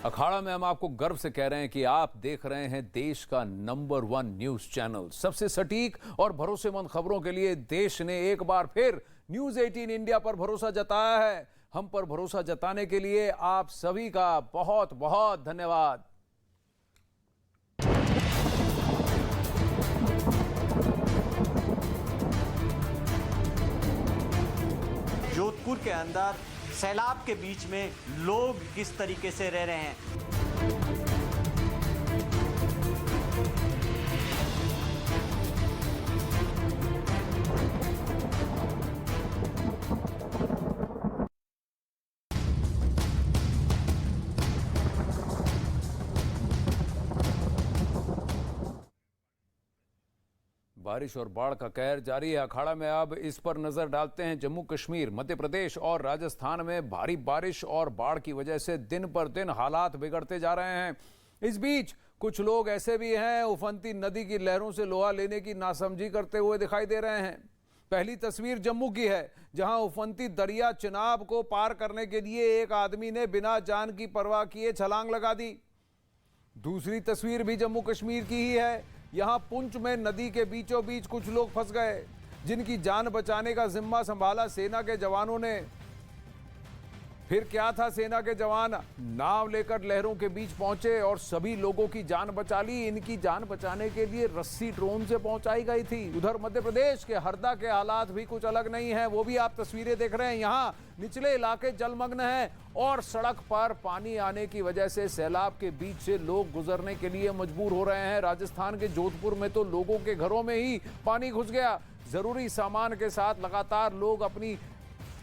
अखाड़ा में हम आपको गर्व से कह रहे हैं कि आप देख रहे हैं देश का नंबर 1 न्यूज चैनल। सबसे सटीक और भरोसेमंद खबरों के लिए देश ने एक बार फिर न्यूज 18 इंडिया पर भरोसा जताया है। हम पर भरोसा जताने के लिए आप सभी का बहुत बहुत धन्यवाद। जोधपुर के अंदर सैलाब के बीच में लोग किस तरीके से रह रहे हैं। बारिश और बाढ़ का कहर जारी है। अखाड़ा में अब इस पर नजर डालते हैं। जम्मू कश्मीर, मध्य प्रदेश और राजस्थान में भारी बारिश और बाढ़ की वजह से दिन पर दिन हालात बिगड़ते जा रहे हैं। इस बीच कुछ लोग ऐसे भी हैं उफनती नदी की लहरों से लोहा लेने की नासमझी करते हुए दिखाई दे रहे हैं। पहली तस्वीर जम्मू की है, जहां उफनती दरिया चिनाब को पार करने के लिए एक आदमी ने बिना जान की परवाह किए छलांग लगा दी। दूसरी तस्वीर भी जम्मू कश्मीर की ही है। यहां पुंछ में नदी के बीचों बीच कुछ लोग फंस गए, जिनकी जान बचाने का जिम्मा संभाला सेना के जवानों ने। फिर क्या था, सेना के जवान नाव लेकर लहरों के बीच पहुंचे और सभी लोगों की जान बचा ली। इनकी जान बचाने के लिए रस्सी ड्रोन से पहुंचाई गई थी। उधर मध्य प्रदेश के हरदा के हालात भी कुछ अलग नहीं है। वो भी आप तस्वीरें देख रहे हैं। यहाँ निचले इलाके जलमग्न हैं और सड़क पर पानी आने की वजह से सैलाब के बीच से लोग गुजरने के लिए मजबूर हो रहे हैं। राजस्थान के जोधपुर में तो लोगों के घरों में ही पानी घुस गया। जरूरी सामान के साथ लगातार लोग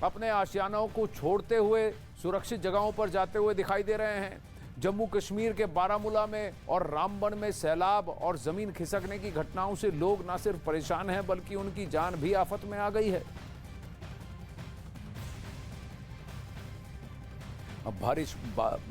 अपने आशियानों को छोड़ते हुए सुरक्षित जगहों पर जाते हुए दिखाई दे रहे हैं। जम्मू कश्मीर के बारामूला में और रामबन में सैलाब और जमीन खिसकने की घटनाओं से लोग न सिर्फ परेशान हैं बल्कि उनकी जान भी आफत में आ गई है। अब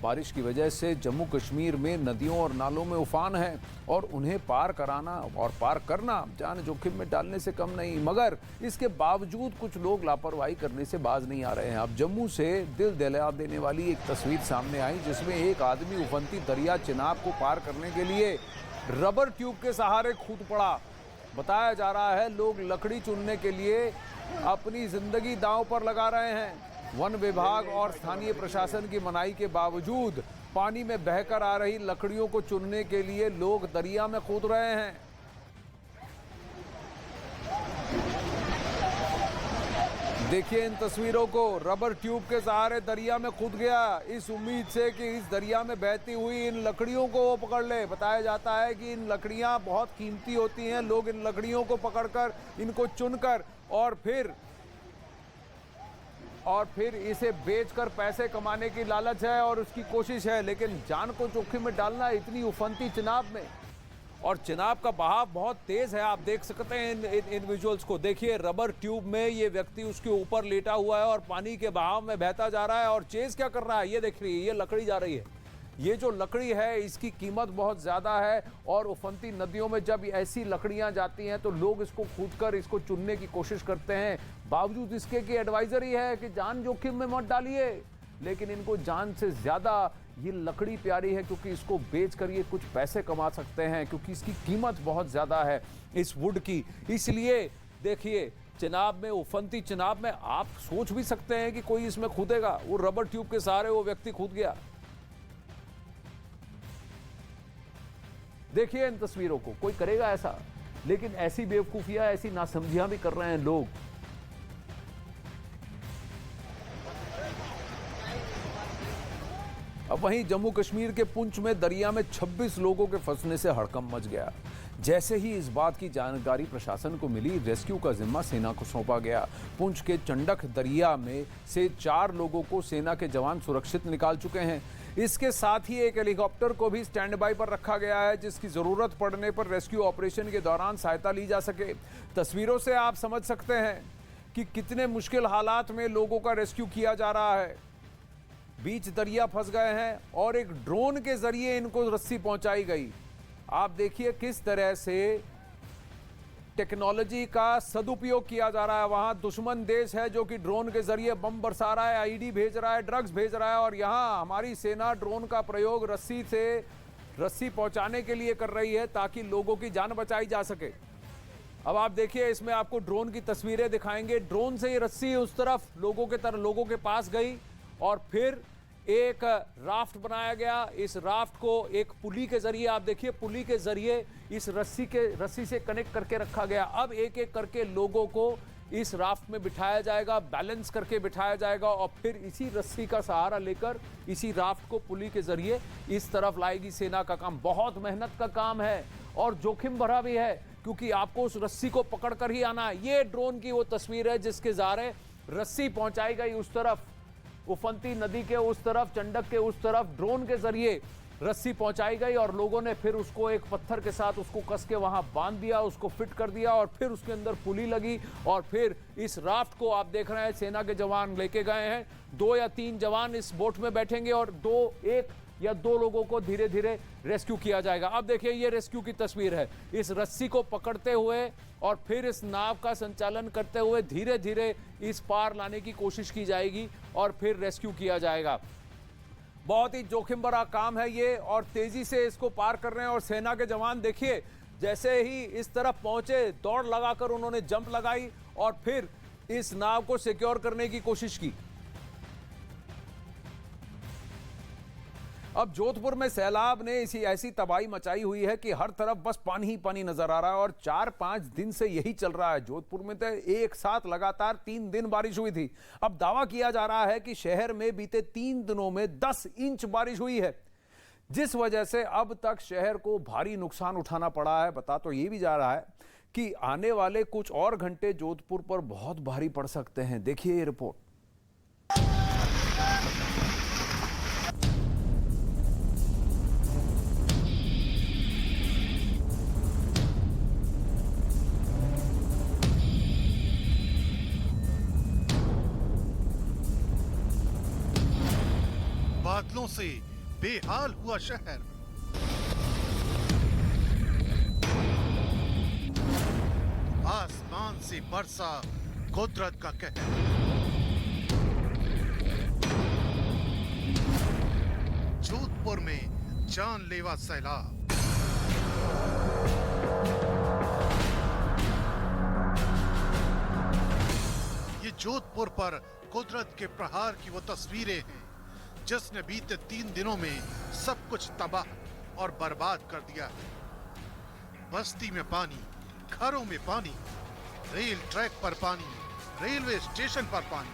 बारिश की वजह से जम्मू कश्मीर में नदियों और नालों में उफान है और उन्हें पार कराना और पार करना जान जोखिम में डालने से कम नहीं। मगर इसके बावजूद कुछ लोग लापरवाही करने से बाज नहीं आ रहे हैं। अब जम्मू से दिल दहला देने वाली एक तस्वीर सामने आई, जिसमें एक आदमी उफनती दरिया चिनाब को पार करने के लिए रबर ट्यूब के सहारे कूद पड़ा। बताया जा रहा है लोग लकड़ी चुनने के लिए अपनी जिंदगी दांव पर लगा रहे हैं। वन विभाग और स्थानीय प्रशासन की मनाही के बावजूद पानी में बहकर आ रही लकड़ियों को चुनने के लिए लोग दरिया में कूद रहे हैं। देखिए इन तस्वीरों को, रबर ट्यूब के सहारे दरिया में कूद गया इस उम्मीद से कि इस दरिया में बहती हुई इन लकड़ियों को वो पकड़ ले। बताया जाता है कि इन लकड़ियां बहुत कीमती होती हैं। लोग इन लकड़ियों को पकड़कर, इनको चुनकर और फिर इसे बेचकर पैसे कमाने की लालच है और उसकी कोशिश है। लेकिन जान को जोखिम में डालना इतनी उफनती चिनाब में, और चिनाब का बहाव बहुत तेज है। आप देख सकते हैं इन विजुअल्स को। देखिए रबर ट्यूब में ये व्यक्ति उसके ऊपर लेटा हुआ है और पानी के बहाव में बहता जा रहा है और चेज क्या कर रहा है, ये देख रही है, ये लकड़ी जा रही है। ये जो लकड़ी है इसकी कीमत बहुत ज़्यादा है और उफनती नदियों में जब ऐसी लकड़ियां जाती हैं तो लोग इसको कूदकर इसको चुनने की कोशिश करते हैं। बावजूद इसके कि एडवाइजरी है कि जान जोखिम में मत डालिए, लेकिन इनको जान से ज़्यादा ये लकड़ी प्यारी है, क्योंकि इसको बेचकर ये कुछ पैसे कमा सकते हैं, क्योंकि इसकी कीमत बहुत ज़्यादा है इस वुड की। इसलिए देखिए चिनाब में, उफनती चिनाब में आप सोच भी सकते हैं कि कोई इसमें कूदेगा। वो रबर ट्यूब के सहारे वो व्यक्ति कूद गया। देखिए इन तस्वीरों को, कोई करेगा ऐसा, लेकिन ऐसी बेवकूफियां, ऐसी नासमझियां भी कर रहे हैं लोग। अब वहीं जम्मू कश्मीर के पुंछ में दरिया में 26 लोगों के फंसने से हड़कंप मच गया। जैसे ही इस बात की जानकारी प्रशासन को मिली, रेस्क्यू का जिम्मा सेना को सौंपा गया। पुंछ के चंडक दरिया में से 4 लोगों को सेना के जवान सुरक्षित निकाल चुके हैं। इसके साथ ही एक हेलीकॉप्टर को भी स्टैंड बाय पर रखा गया है, जिसकी जरूरत पड़ने पर रेस्क्यू ऑपरेशन के दौरान सहायता ली जा सके। तस्वीरों से आप समझ सकते हैं कि कितने मुश्किल हालात में लोगों का रेस्क्यू किया जा रहा है। बीच दरिया फंस गए हैं और एक ड्रोन के जरिए इनको रस्सी पहुंचाई गई। आप देखिए किस तरह से टेक्नोलॉजी का सदुपयोग किया जा रहा है। वहां दुश्मन देश है जो कि ड्रोन के जरिए बम बरसा रहा है, आईडी भेज रहा है, ड्रग्स भेज रहा है, और यहां हमारी सेना ड्रोन का प्रयोग रस्सी पहुंचाने के लिए कर रही है ताकि लोगों की जान बचाई जा सके। अब आप देखिए, इसमें आपको ड्रोन की तस्वीरें दिखाएंगे। ड्रोन से ये रस्सी उस तरफ लोगों के पास गई और फिर एक राफ्ट बनाया गया। इस राफ्ट को एक पुली के जरिए, आप देखिए, पुली के जरिए इस रस्सी से कनेक्ट करके रखा गया। अब एक एक करके लोगों को इस राफ्ट में बिठाया जाएगा, बैलेंस करके बिठाया जाएगा और फिर इसी रस्सी का सहारा लेकर इसी राफ्ट को पुली के जरिए इस तरफ लाएगी सेना का काम। बहुत मेहनत का काम है और जोखिम भरा भी है, क्योंकि आपको उस रस्सी को पकड़ कर ही आना है। ये ड्रोन की वो तस्वीर है जिसके सहारे रस्सी पहुंचाई गई उस तरफ, उफंती नदी के उस तरफ, चंडक के उस तरफ ड्रोन के जरिए रस्सी पहुंचाई गई और लोगों ने फिर उसको एक पत्थर के साथ उसको कस के वहां बांध दिया, उसको फिट कर दिया और फिर उसके अंदर पुली लगी और फिर इस राफ्ट को आप देख रहे हैं सेना के जवान लेके गए हैं। 2 या 3 जवान इस बोट में बैठेंगे और 1 या 2 लोगों को धीरे धीरे रेस्क्यू किया जाएगा। अब देखिए, ये रेस्क्यू की तस्वीर है। इस रस्सी को पकड़ते हुए और फिर इस नाव का संचालन करते हुए धीरे धीरे इस पार लाने की कोशिश की जाएगी और फिर रेस्क्यू किया जाएगा। बहुत ही जोखिम भरा काम है ये और तेजी से इसको पार कर रहे हैं। और सेना के जवान देखिए, जैसे ही इस तरफ पहुंचे दौड़ लगाकर उन्होंने जंप लगाई और फिर इस नाव को सिक्योर करने की कोशिश की। अब जोधपुर में सैलाब ने ऐसी तबाही मचाई हुई है कि हर तरफ बस पानी ही पानी नजर आ रहा है और 4-5 दिन से यही चल रहा है। जोधपुर में तो एक साथ लगातार 3 दिन बारिश हुई थी। अब दावा किया जा रहा है कि शहर में बीते 3 दिनों में 10 इंच बारिश हुई है, जिस वजह से अब तक शहर को भारी नुकसान उठाना पड़ा है। बता तो ये भी जा रहा है कि आने वाले कुछ और घंटे जोधपुर पर बहुत भारी पड़ सकते हैं। देखिए ये रिपोर्ट। बादलों से बेहाल हुआ शहर, आसमान से बरसा कुदरत का कहर। जोधपुर में जानलेवा सैलाब। ये जोधपुर पर कुदरत के प्रहार की वो तस्वीरें हैं जिसने बीते 3 दिनों में सब कुछ तबाह और बर्बाद कर दिया है। बस्ती में पानी, घरों में पानी, रेल ट्रैक पर पानी, रेलवे स्टेशन पर पानी।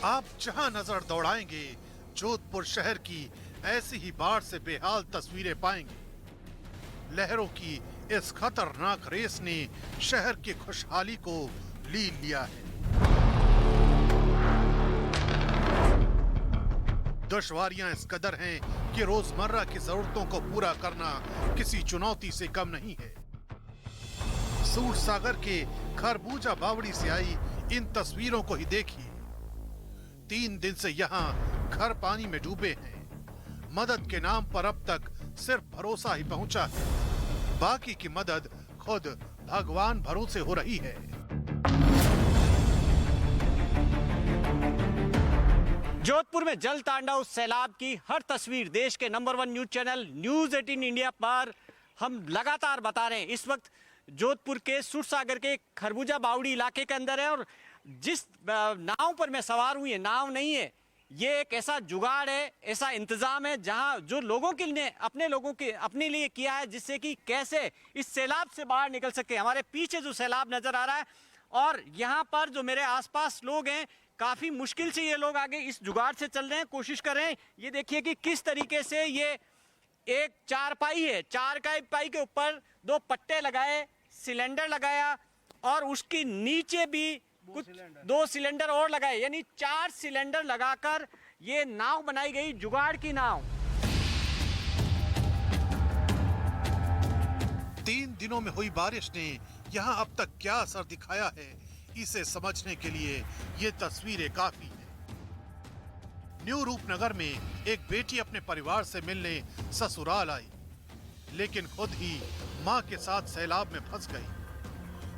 आप जहां नजर दौड़ाएंगे जोधपुर शहर की ऐसी ही बाढ़ से बेहाल तस्वीरें पाएंगे। लहरों की इस खतरनाक रेस ने शहर की खुशहाली को लीन लिया है। दुश्वारियां इस कदर हैं कि रोजमर्रा की जरूरतों को पूरा करना किसी चुनौती से कम नहीं है। सूरसागर के खरबूजा बावड़ी से आई इन तस्वीरों को ही देखिए। 3 दिन से यहाँ घर पानी में डूबे हैं। मदद के नाम पर अब तक सिर्फ भरोसा ही पहुंचा है। बाकी की मदद खुद भगवान भरोसे हो रही है। जोधपुर में जल तांडव सैलाब की हर तस्वीर देश के number 1 news channel news 18 India पर हम लगातार बता रहे हैं। इस वक्त जोधपुर के सूरसागर के खरबूजा बावड़ी इलाके के अंदर है और जिस नाव पर मैं सवार हुई है, नाव नहीं है, ये एक ऐसा जुगाड़ है, ऐसा इंतजाम है जहां जो लोगों के लिए अपने लिए किया है, जिससे कि कैसे इस सैलाब से बाहर निकल सके। हमारे पीछे जो सैलाब नजर आ रहा है और यहाँ पर जो मेरे आसपास लोग हैं, काफी मुश्किल से ये लोग आगे इस जुगाड़ से चल रहे हैं, कोशिश कर रहे हैं। ये देखिए कि किस तरीके से ये एक चारपाई है, चारपाई के ऊपर 2 पट्टे लगाए, सिलेंडर लगाया और उसके नीचे भी कुछ 2 सिलेंडर और लगाए, यानी 4 सिलेंडर लगाकर ये नाव बनाई गई, जुगाड़ की नाव। 3 दिनों में हुई बारिश ने यहाँ अब तक क्या असर दिखाया है, इसे समझने के लिए ये तस्वीरें काफी हैं। न्यू रूपनगर में एक बेटी अपने परिवार से मिलने ससुराल आई, लेकिन खुद ही मां के साथ सैलाब में फंस गई।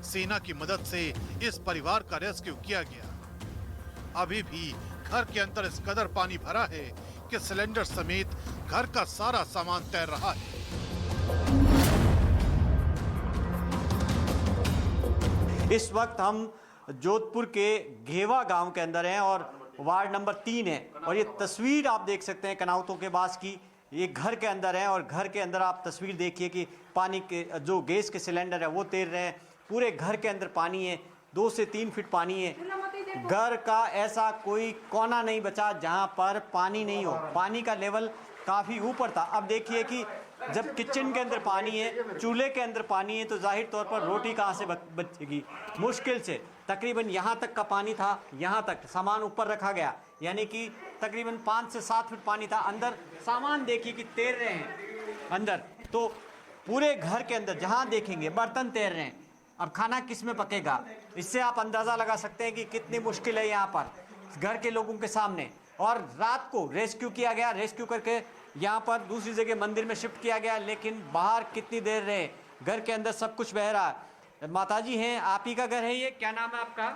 सेना की मदद से इस परिवार का रेस्क्यू किया गया। अभी भी घर के अंदर इस कदर पानी भरा है कि सिलेंडर समेत घर का सारा सामान तैर रहा है। इस वक्त हम जोधपुर के घेवा गांव के अंदर हैं और वार्ड नंबर 3 है और ये तस्वीर आप देख सकते हैं कनावतों के पास की। ये घर के अंदर है और घर के अंदर आप तस्वीर देखिए कि पानी के जो गैस के सिलेंडर है वो तैर रहे हैं। पूरे घर के अंदर पानी है, 2 से 3 फीट पानी है। घर का ऐसा कोई कोना नहीं बचा जहां पर पानी नहीं हो। पानी का लेवल काफ़ी ऊपर था। अब देखिए कि जब किचन के अंदर पानी है, चूल्हे के अंदर पानी है, तो जाहिर तौर पर रोटी कहाँ से बचेगी? मुश्किल से। तकरीबन यहाँ तक का पानी था, यहाँ तक सामान ऊपर रखा गया, यानी कि तकरीबन 5 से 7 फीट पानी था। अंदर सामान देखिए कि तैर रहे हैं अंदर। तो पूरे घर के अंदर जहाँ देखेंगे बर्तन तैर रहे हैं। अब खाना किस में पकेगा? इससे आप अंदाज़ा लगा सकते हैं कि कितनी मुश्किल है यहाँ पर घर के लोगों के सामने। और रात को रेस्क्यू किया गया, रेस्क्यू करके यहाँ पर दूसरी जगह मंदिर में शिफ्ट किया गया, लेकिन बाहर कितनी देर रहे? घर के अंदर सब कुछ बह रहा है। माताजी हैं, आप ही का घर है ये? क्या नाम है आपका?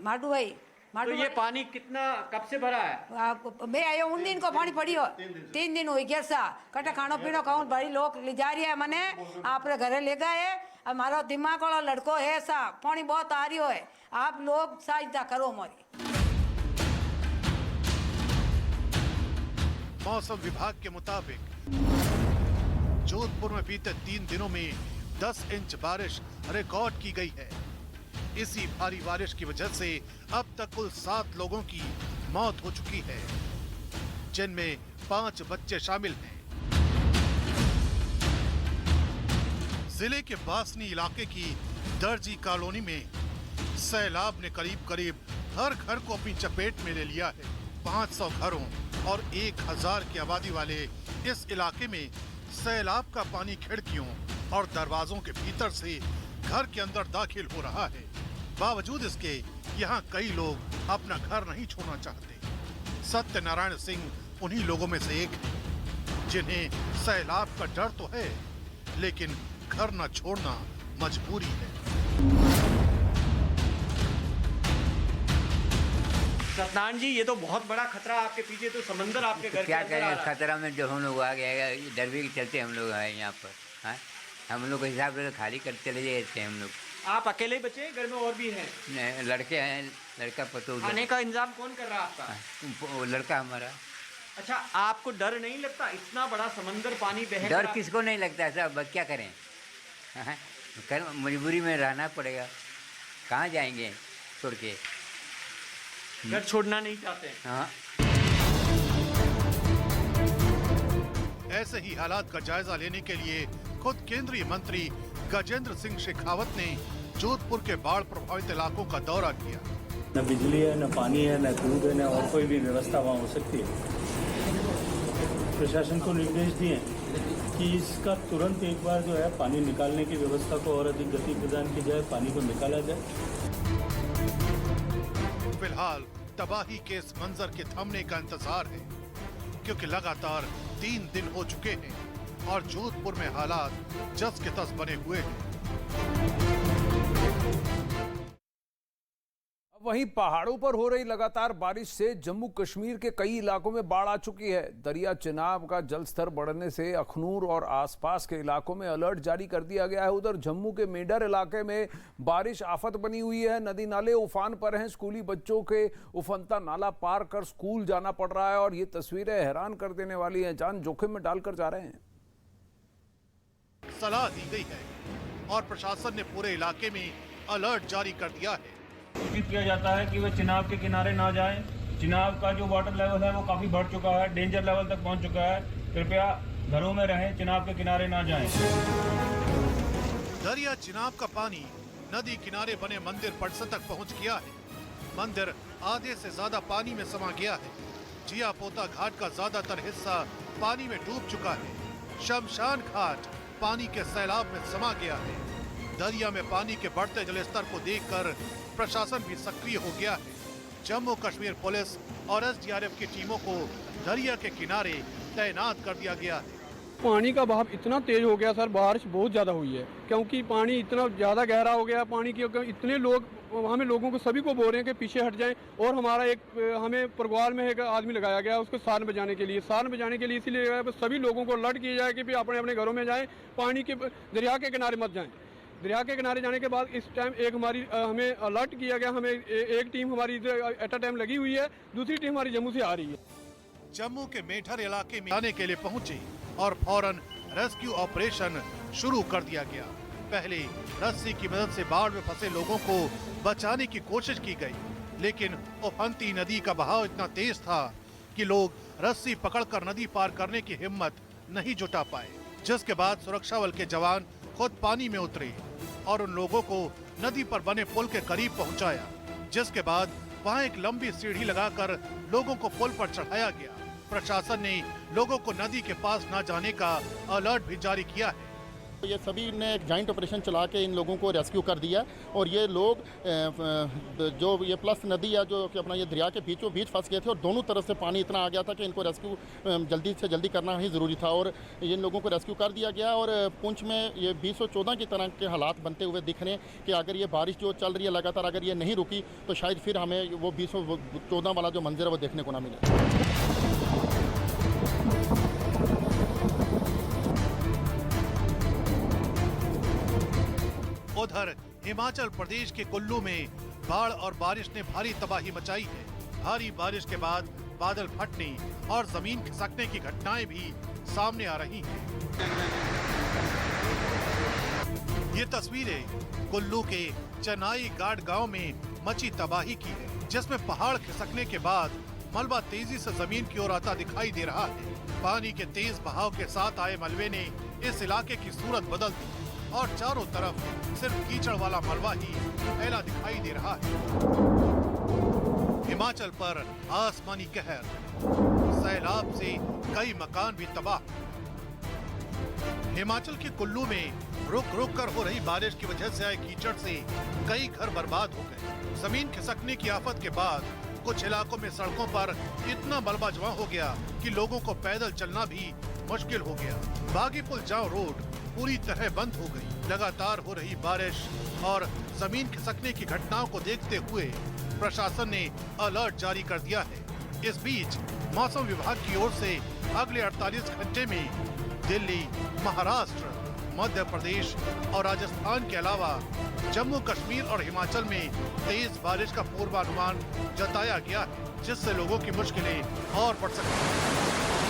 माडू भाई। तो ये पानी कितना कब से भरा है? मैं आयो उन दिन को पानी पड़ियो 3 दिन हुई गया सा कटा खानो पीनो खाऊं बड़ी लोग ले जा रही है मने आपरे घरे ले गए। हमारा दिमाग वाला लड़को है सा पानी बहुत आ रही है, आप लोग सहायता करो हमारी। मौसम विभाग के मुताबिक जोधपुर में बीते 3 दिनों में 10 इंच बारिश रिकॉर्ड की गई है। इसी भारी बारिश की वजह से अब तक कुल 7 लोगों की मौत हो चुकी है, जिनमें 5 बच्चे शामिल हैं। जिले के बासनी इलाके की दर्जी कॉलोनी में सैलाब ने करीब हर घर को अपनी चपेट में ले लिया है। 500 घरों और 1000 की आबादी वाले इस इलाके में सैलाब का पानी खिड़कियों और दरवाजों के भीतर से घर के अंदर दाखिल हो रहा है। बावजूद इसके यहाँ कई लोग अपना घर नहीं छोड़ना चाहते। सत्यनारायण सिंह उन्हीं लोगों में से एक है जिन्हें सैलाब का डर तो है, लेकिन घर न छोड़ना मजबूरी है। सत्यनारायण जी, ये तो बहुत बड़ा खतरा आपके पीछे, तो समंदर आपके घर क्या के अंदर करें, खतरा में जो हम लोग आ गए, डर भी चलते हम लोग आए यहाँ पर। हाँ, हम लोग के हिसाब से खाली करते चले जाते हैं हम लोग। आप अकेले ही बचे, घर में और भी हैं? लड़के हैं, लड़का पतो। खाने का इंतजाम कौन कर रहा है आपका? वो लड़का हमारा। अच्छा, आपको डर नहीं लगता? इतना बड़ा समंदर पानी बह डर किसको नहीं लगता है साहब, क्या करें? हाँ, मजबूरी में रहना पड़ेगा, कहाँ जाएंगे छोड़ के? घर छोड़ना नहीं चाहते? हाँ। ऐसे ही हालात का जायजा लेने के लिए खुद केंद्रीय मंत्री गजेंद्र सिंह शेखावत ने जोधपुर के बाढ़ प्रभावित इलाकों का दौरा किया। न बिजली है, न पानी है, न दूध है, न और कोई भी व्यवस्था वहाँ हो सकती है। प्रशासन को निर्देश दिए कि इसका तुरंत एक बार जो है पानी निकालने की व्यवस्था को और अधिक गति प्रदान की जाए, पानी को निकाला जाए। फिलहाल तबाही के इस मंजर के थमने का इंतजार है, क्योंकि लगातार 3 दिन हो चुके हैं और जोधपुर में हालात जस के तस बने हुए हैं। वहीं पहाड़ों पर हो रही लगातार बारिश से जम्मू कश्मीर के कई इलाकों में बाढ़ आ चुकी है। दरिया चिनाब का जलस्तर बढ़ने से अखनूर और आसपास के इलाकों में अलर्ट जारी कर दिया गया है। उधर जम्मू के मेडर इलाके में बारिश आफत बनी हुई है। नदी नाले उफान पर हैं। स्कूली बच्चों के उफनता नाला पार कर स्कूल जाना पड़ रहा है और ये तस्वीरें हैरान कर देने वाली हैं। जान जोखिम में डालकर जा रहे हैं। सलाह दी गई है और प्रशासन ने पूरे इलाके में अलर्ट जारी कर दिया है। सूचित किया जाता है कि वे चिनाब के किनारे ना जाएं। चिनाब का जो वाटर लेवल है वो काफ़ी बढ़ चुका है, डेंजर लेवल तक पहुंच चुका है। कृपया घरों में रहें, चिनाब के किनारे ना जाएं। दरिया चिनाब का पानी नदी किनारे बने मंदिर परिसर तक पहुंच गया है। मंदिर आधे से ज्यादा पानी में समा गया है। जिया पोता घाट का ज्यादातर हिस्सा पानी में डूब चुका है। शमशान घाट पानी के सैलाब में समा गया है। दरिया में पानी के बढ़ते जलस्तर को देखकर प्रशासन भी सक्रिय हो गया है। जम्मू कश्मीर पुलिस और एसडीआरएफ की टीमों को दरिया के किनारे तैनात कर दिया गया है। पानी का बहाव इतना तेज हो गया सर, बारिश बहुत ज़्यादा हुई है, क्योंकि पानी इतना ज़्यादा गहरा हो गया पानी की, इतने लोग, हमें लोगों को सभी को बोल रहे हैं कि पीछे हट जाएं। और हमारा हमें परगवाल में एक आदमी लगाया गया उसको सारन बजाने के लिए, इसीलिए लगाया सभी लोगों को अलर्ट किया जाए कि भी अपने अपने घरों में जाएं, पानी के दरिया के किनारे मत जाएं। दरिया के किनारे जाने के बाद इस टाइम हमें अलर्ट किया गया, हमें एक टीम हमारी एट अ टाइम लगी हुई है, दूसरी टीम हमारी जम्मू से आ रही है। जम्मू के मेठर इलाके में आने के लिए पहुंचे और फौरन रेस्क्यू ऑपरेशन शुरू कर दिया गया। पहले रस्सी की मदद से बाढ़ में फंसे लोगों को बचाने की कोशिश की गई, लेकिन उफनती नदी का बहाव इतना तेज था कि लोग रस्सी पकड़कर नदी पार करने की हिम्मत नहीं जुटा पाए, जिसके बाद सुरक्षा बल के जवान खुद पानी में उतरे और उन लोगों को नदी पर बने पुल के करीब पहुंचाया, जिसके बाद वहां एक लंबी सीढ़ी लगाकर लोगों को पुल पर चढ़ाया गया। प्रशासन ने लोगों को नदी के पास न जाने का अलर्ट भी जारी किया है। ये सभी ने एक जॉइंट ऑपरेशन चला के इन लोगों को रेस्क्यू कर दिया और ये लोग जो ये प्लस नदी है जो कि अपना ये दरिया के बीचों बीच फंस गए थे और दोनों तरफ से पानी इतना आ गया था कि इनको रेस्क्यू जल्दी से जल्दी करना ही ज़रूरी था और इन लोगों को रेस्क्यू कर दिया गया। और पुंछ में ये 2014 की तरह के हालात बनते हुए दिख रहे हैं कि अगर ये बारिश जो चल रही है लगातार, अगर ये नहीं रुकी तो शायद फिर हमें वो 2014 वाला जो मंजर है वो देखने को ना मिले। उधर हिमाचल प्रदेश के कुल्लू में बाढ़ और बारिश ने भारी तबाही मचाई है। भारी बारिश के बाद बादल फटने और जमीन खिसकने की घटनाएं भी सामने आ रही हैं। ये तस्वीरें कुल्लू के चनाई गाड़ गांव में मची तबाही की है, जिसमें पहाड़ खिसकने के बाद मलबा तेजी से जमीन की ओर आता दिखाई दे रहा है। पानी के तेज बहाव के साथ आए मलबे ने इस इलाके की सूरत बदल दी और चारों तरफ सिर्फ कीचड़ वाला मलबा ही फैला दिखाई दे रहा है। हिमाचल पर आसमानी कहर, सैलाब से कई मकान भी तबाह। हिमाचल के कुल्लू में रुक रुक कर हो रही बारिश की वजह से आए कीचड़ से कई घर बर्बाद हो गए। जमीन खिसकने की आफत के बाद कुछ इलाकों में सड़कों पर इतना मलबा जमा हो गया कि लोगों को पैदल चलना भी मुश्किल हो गया। बागीपुल जाओ रोड पूरी तरह बंद हो गई। लगातार हो रही बारिश और जमीन खिसकने की घटनाओं को देखते हुए प्रशासन ने अलर्ट जारी कर दिया है। इस बीच मौसम विभाग की ओर से अगले 48 घंटे में दिल्ली, महाराष्ट्र, मध्य प्रदेश और राजस्थान के अलावा जम्मू कश्मीर और हिमाचल में तेज बारिश का पूर्वानुमान जताया गया है, जिससे लोगों की मुश्किलें और बढ़ सकती हैं।